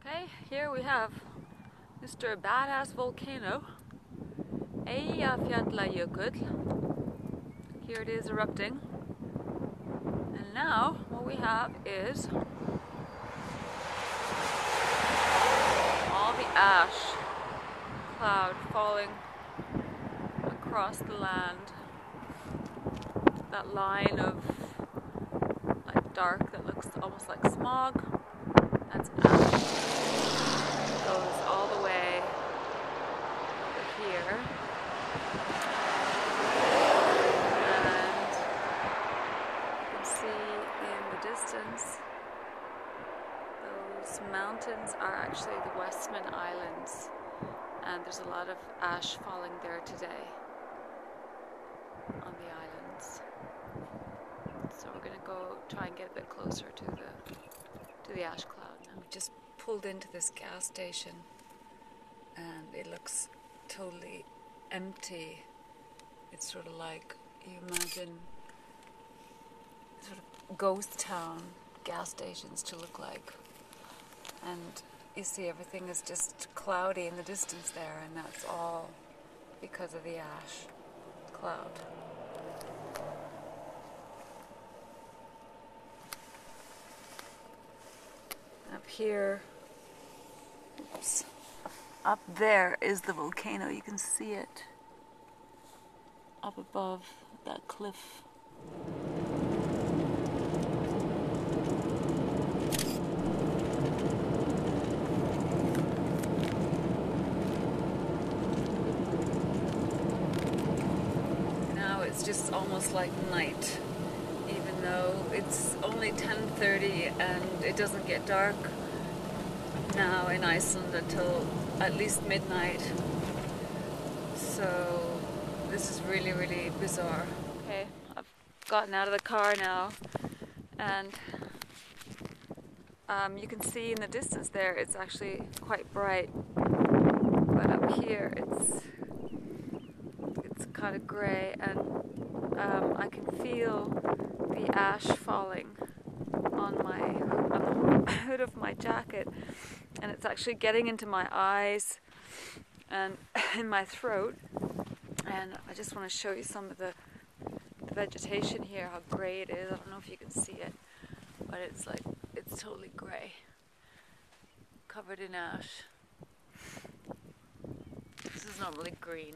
Okay, here we have Mr. Badass Volcano, Eyjafjallajökull. Here it is erupting. And now what we have is all the ash cloud falling across the land. That line of like dark that looks almost like smog. That's ash. It goes all the way over here. And you can see in the distance, those mountains are actually the Westman Islands. And there's a lot of ash falling there today on the islands. So we're going to go try and get a bit closer to the ash cloud. We've just pulled into this gas station and it looks totally empty. It's sort of like you imagine sort of ghost town gas stations to look like. And you see everything is just cloudy in the distance there, and that's all because of the ash cloud. Up here, oops, up there is the volcano. You can see it up above that cliff. Now it's just almost like night. Even though it's only 10:30 and it doesn't get dark now in Iceland until at least midnight. So this is really, really bizarre. Okay, I've gotten out of the car now and you can see in the distance there it's actually quite bright, but up here it's kind of grey, and I can feel the ash falling on the hood of my jacket, and it's actually getting into my eyes and in my throat. And I just want to show you some of the vegetation here, how grey it is. I don't know if you can see it, but it's totally grey, covered in ash. This is not really green,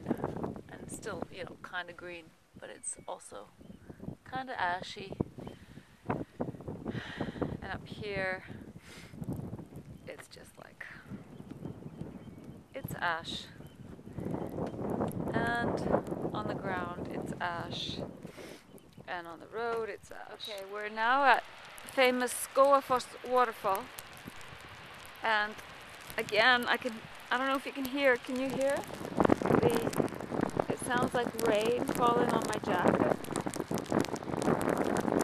and still, you know, kind of green, but it's also kind of ashy. And up here, it's just like, it's ash. And on the ground, it's ash. And on the road, it's ash. Okay, we're now at famous Skógafoss waterfall. And again, I don't know if you can hear, can you hear? It sounds like rain falling on my jacket.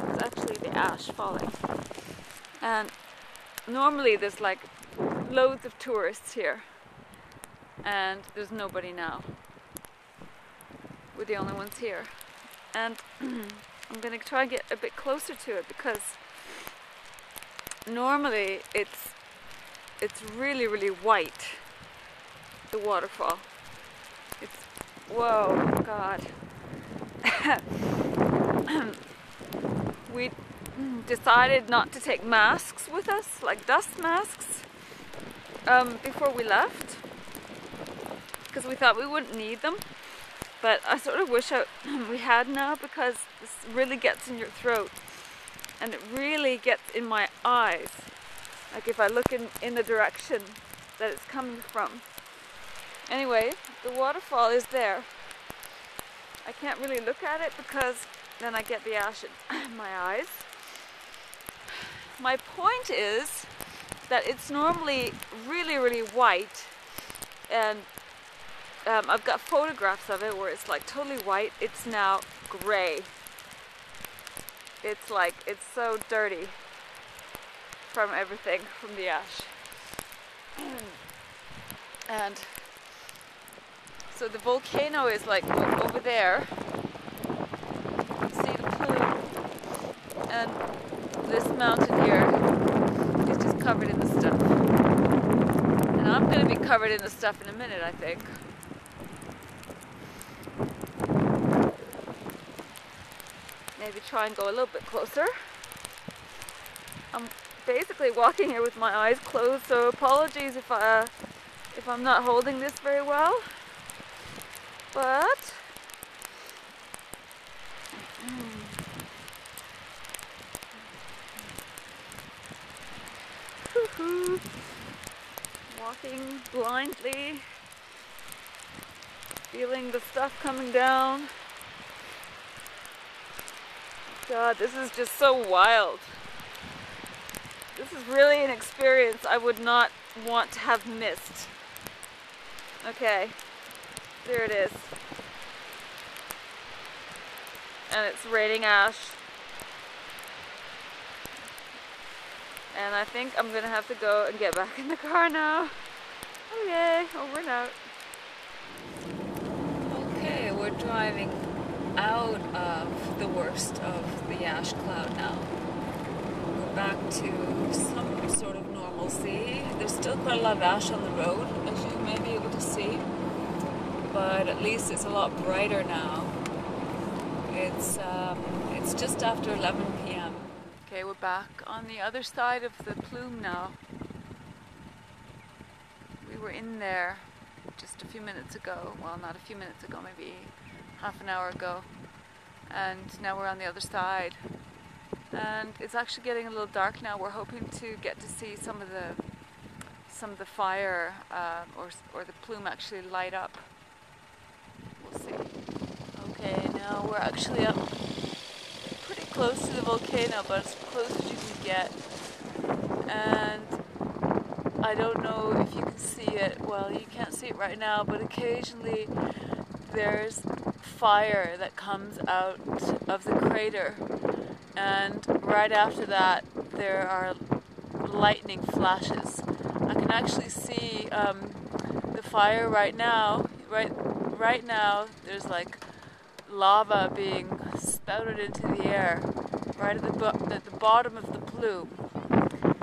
It's actually the ash falling. And normally there's like loads of tourists here, and there's nobody now. We're the only ones here. And I'm gonna try and get a bit closer to it, because normally it's really, really white, the waterfall. It's, whoa, God. We decided not to take masks with us, like dust masks, before we left, because we thought we wouldn't need them. But I sort of wish we had now, because this really gets in your throat, and it really gets in my eyes. Like if I look in the direction that it's coming from. Anyway, the waterfall is there. I can't really look at it because then I get the ash in my eyes. My point is that it's normally really, really white, and I've got photographs of it where it's like totally white. It's now grey. It's like, it's so dirty from everything, from the ash. And so the volcano is like over there. You can see the plume. And this mountain here is just covered in the stuff. I'm going to be covered in the stuff in a minute, I think. Maybe try and go a little bit closer. I'm basically walking here with my eyes closed, so apologies if I'm not holding this very well. But walking blindly, feeling the stuff coming down. God, this is just so wild. This is really an experience I would not want to have missed. Okay, there it is. And it's raining ash. And I think I'm gonna have to go and get back in the car now. Okay, over and out. Okay, we're driving out of the worst of the ash cloud now. We're back to some sort of normalcy. There's still quite a lot of ash on the road, as you may be able to see. But at least it's a lot brighter now. It's just after 11 p.m. Okay, we're back on the other side of the plume now. We were in there just a few minutes ago. Well, not a few minutes ago, maybe half an hour ago. And now we're on the other side. And it's actually getting a little dark now. We're hoping to get to see some of the fire or the plume actually light up. We'll see. Okay, now we're actually up pretty close to the volcano, but as close as you can get. And I don't know if you can see it. Well, you can't see it right now, but occasionally there's fire that comes out of the crater. And right after that, there are lightning flashes. I can actually see the fire right now. Right now, there's like lava being spouted into the air, right at the bottom of the plume,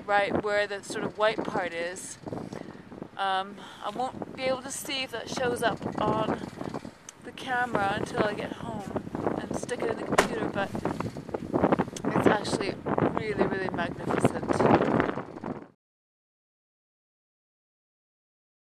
right where the sort of white part is. I won't be able to see if that shows up on the camera until I get home and stick it in the computer, but it's actually really, really magnificent.